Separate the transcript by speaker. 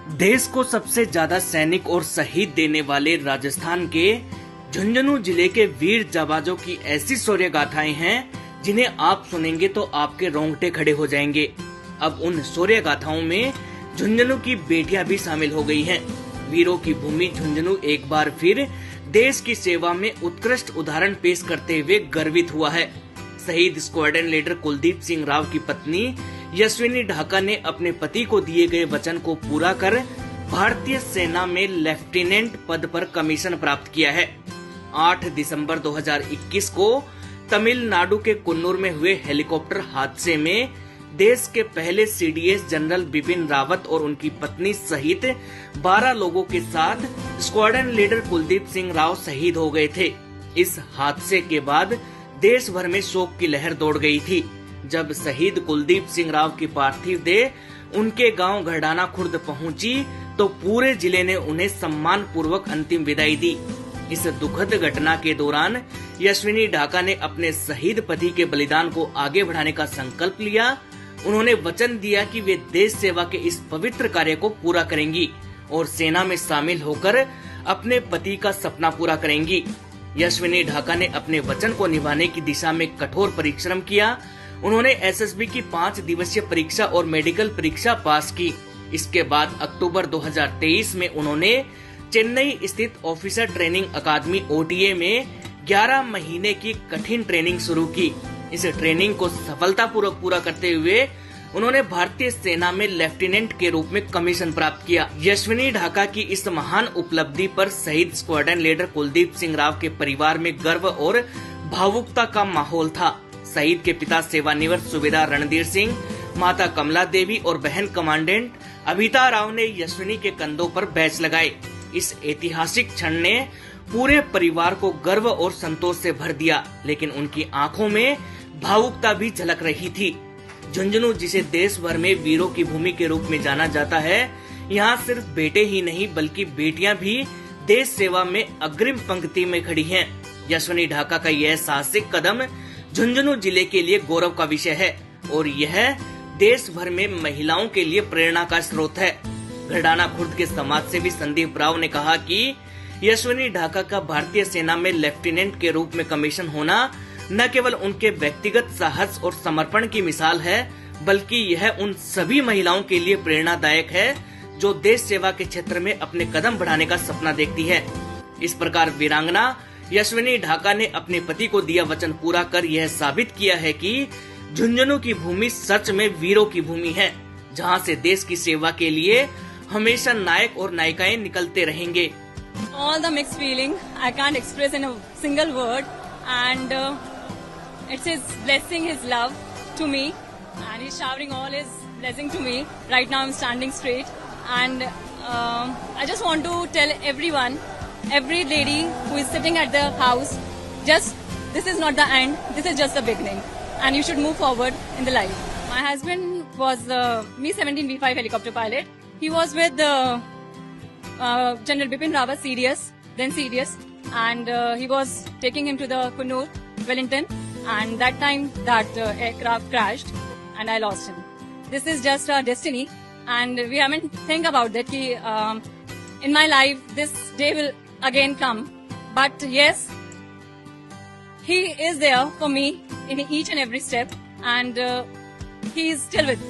Speaker 1: देश को सबसे ज्यादा सैनिक और शहीद देने वाले राजस्थान के झुंझुनू जिले के वीर जाबाजों की ऐसी शौर्य गाथाएं हैं जिन्हें आप सुनेंगे तो आपके रोंगटे खड़े हो जाएंगे। अब उन शौर्य गाथाओं में झुंझुनू की बेटियां भी शामिल हो गई हैं। वीरों की भूमि झुंझुनू एक बार फिर देश की सेवा में उत्कृष्ट उदाहरण पेश करते हुए गर्वित हुआ है। शहीद स्क्वाड्रन लीडर कुलदीप सिंह राव की पत्नी यशस्विनी ढाका ने अपने पति को दिए गए वचन को पूरा कर भारतीय सेना में लेफ्टिनेंट पद पर कमीशन प्राप्त किया है। 8 दिसंबर 2021 को तमिलनाडु के कुन्नूर में हुए हेलीकॉप्टर हादसे में देश के पहले सीडीएस जनरल बिपिन रावत और उनकी पत्नी सहित 12 लोगों के साथ स्क्वाड्रन लीडर कुलदीप सिंह राव शहीद हो गए थे। इस हादसे के बाद देश भर में शोक की लहर दौड़ गई थी। जब शहीद कुलदीप सिंह राव की पार्थिव देह उनके गांव घरडाना खुर्द पहुंची तो पूरे जिले ने उन्हें सम्मान पूर्वक अंतिम विदाई दी। इस दुखद घटना के दौरान यशस्विनी ढाका ने अपने शहीद पति के बलिदान को आगे बढ़ाने का संकल्प लिया। उन्होंने वचन दिया कि वे देश सेवा के इस पवित्र कार्य को पूरा करेंगी और सेना में शामिल होकर अपने पति का सपना पूरा करेंगी। यशस्विनी ढाका ने अपने वचन को निभाने की दिशा में कठोर परिश्रम किया। उन्होंने एसएसबी की 5 दिवसीय परीक्षा और मेडिकल परीक्षा पास की। इसके बाद अक्टूबर 2023 में उन्होंने चेन्नई स्थित ऑफिसर ट्रेनिंग अकादमी ओटीए में 11 महीने की कठिन ट्रेनिंग शुरू की। इस ट्रेनिंग को सफलतापूर्वक पूरा करते हुए उन्होंने भारतीय सेना में लेफ्टिनेंट के रूप में कमीशन प्राप्त किया। यशस्विनी ढाका की इस महान उपलब्धि पर शहीद स्क्वाड्रन लीडर कुलदीप सिंह राव के परिवार में गर्व और भावुकता का माहौल था। शहीद के पिता सेवानिवृत्त सूबेदार रणधीर सिंह, माता कमला देवी और बहन कमांडेंट अभिता राव ने यशस्विनी के कंधों पर बैच लगाए। इस ऐतिहासिक क्षण ने पूरे परिवार को गर्व और संतोष से भर दिया, लेकिन उनकी आंखों में भावुकता भी झलक रही थी। झुंझुनू, जिसे देश भर में वीरों की भूमि के रूप में जाना जाता है, यहाँ सिर्फ बेटे ही नहीं बल्कि बेटियां भी देश सेवा में अग्रिम पंक्ति में खड़ी हैं। यशस्विनी ढाका का यह साहसिक कदम झुंझुनू जिले के लिए गौरव का विषय है और यह देश भर में महिलाओं के लिए प्रेरणा का स्रोत है। घरडाना खुर्द के समाज सेवी संदीप राव ने कहा कि यशस्विनी ढाका का भारतीय सेना में लेफ्टिनेंट के रूप में कमीशन होना न केवल उनके व्यक्तिगत साहस और समर्पण की मिसाल है, बल्कि यह उन सभी महिलाओं के लिए प्रेरणादायक है जो देश सेवा के क्षेत्र में अपने कदम बढ़ाने का सपना देखती है। इस प्रकार वीरांगना यशस्विनी ढाका ने अपने पति को दिया वचन पूरा कर यह साबित किया है कि झुंझुनू की भूमि सच में वीरों की भूमि है, जहां से देश की सेवा के लिए हमेशा नायक और नायिकाएं निकलते रहेंगे।
Speaker 2: All the mixed feeling I can't express in a single word, and it's his blessing, his love to me, and he's showering all his blessing to me. Right now I'm standing straight, and I just want to tell everyone, every lady who is sitting at the house, just this is not the end, this is just the beginning, and you should move forward in the life. My husband was Mi-17 V5 helicopter pilot. He was with General Bipin Rawat, then CDS, and he was taking him to the Kunnur, Wellington, and that time that aircraft crashed and I lost him. This is just our destiny, and we haven't think about that ki, in my life this day will again come, but yes, he is there for me in each and every step, and he is still with me.